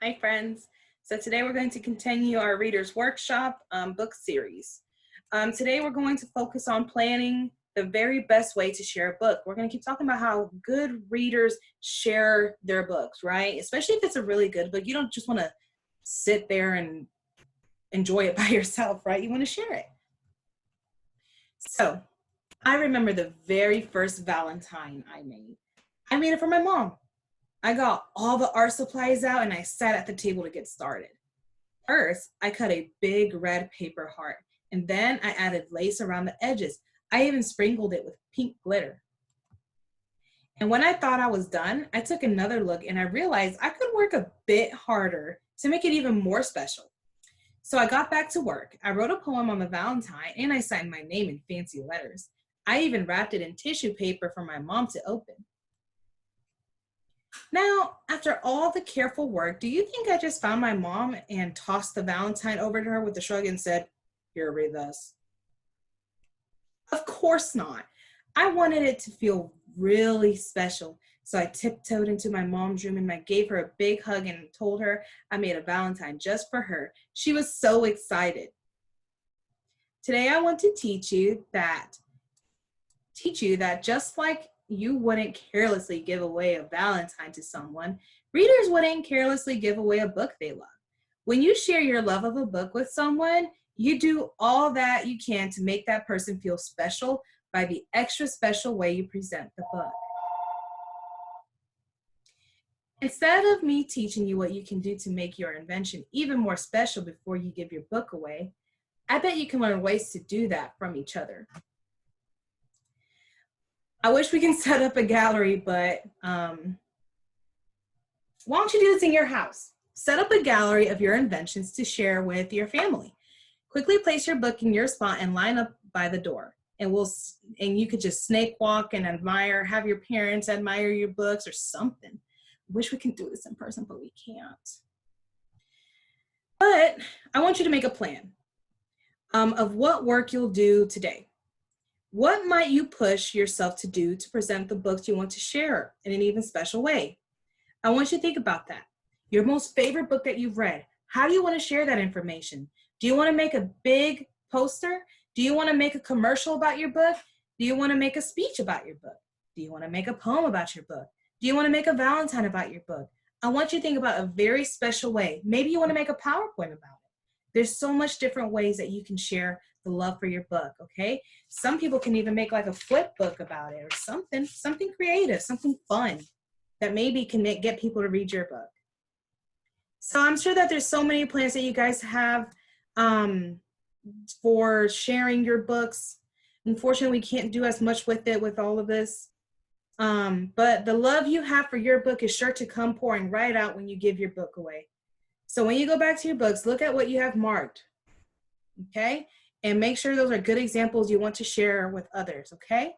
Hi friends. So today we're going to continue our Reader's Workshop book series. Today we're going to focus on planning the very best way to share a book. We're going to keep talking about how good readers share their books, right? Especially if it's a really good book. You don't just want to sit there and enjoy it by yourself, right? You want to share it. So I remember the very first Valentine I made. I made it for my mom. I got all the art supplies out and I sat at the table to get started. First, I cut a big red paper heart, and then I added lace around the edges. I even sprinkled it with pink glitter. And when I thought I was done, I took another look and I realized I could work a bit harder to make it even more special. So I got back to work. I wrote a poem on the Valentine and I signed my name in fancy letters. I even wrapped it in tissue paper for my mom to open. Now, after all the careful work, do you think I just found my mom and tossed the Valentine over to her with a shrug and said, "Here, read this"? Of course not. I wanted it to feel really special. So I tiptoed into my mom's room and I gave her a big hug and told her I made a Valentine just for her. She was so excited. Today I want to teach you that just like you wouldn't carelessly give away a Valentine to someone, readers wouldn't carelessly give away a book they love. When you share your love of a book with someone, you do all that you can to make that person feel special by the extra special way you present the book. Instead of me teaching you what you can do to make your invention even more special before you give your book away, I bet you can learn ways to do that from each other. I wish we can set up a gallery, but why don't you do this in your house? Set up a gallery of your inventions to share with your family. Quickly place your book in your spot and line up by the door. And you could just snake walk and admire, have your parents admire your books or something. Wish we can do this in person, but we can't. But I want you to make a plan of what work you'll do today. What might you push yourself to do to present the books you want to share in an even special way? I want you to think about that. Your most favorite book that you've read. How do you want to share that information? Do you want to make a big poster? Do you want to make a commercial about your book? Do you want to make a speech about your book? Do you want to make a poem about your book? Do you want to make a Valentine about your book? I want you to think about a very special way. Maybe you want to make a PowerPoint about it. There's so much different ways that you can share the love for your book, okay? Some people can even make like a flip book about it or something creative, something fun that maybe can get people to read your book. So I'm sure that there's so many plans that you guys have for sharing your books. Unfortunately, we can't do as much with it with all of this. But the love you have for your book is sure to come pouring right out when you give your book away. So when you go back to your books, look at what you have marked, okay? And make sure those are good examples you want to share with others, okay?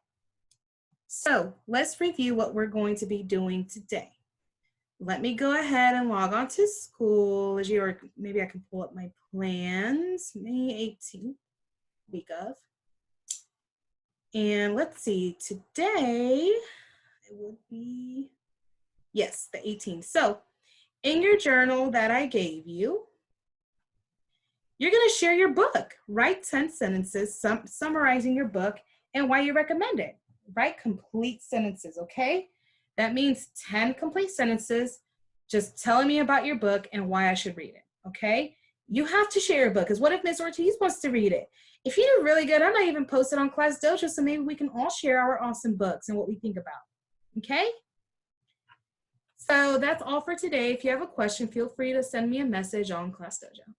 So let's review what we're going to be doing today. Let me go ahead and log on to Schoology, or maybe I can pull up my plans, May 18th, week of. And let's see, today it would be, yes, the 18th. So in your journal that I gave you, you're going to share your book. Write 10 sentences summarizing your book and why you recommend it. Write complete sentences, okay? That means 10 complete sentences just telling me about your book and why I should read it, okay? You have to share your book, because what if Ms. Ortiz wants to read it? If you do really good, I'm not even posted on Class Dojo, so maybe we can all share our awesome books and what we think about, okay? So that's all for today. If you have a question, feel free to send me a message on Class Dojo.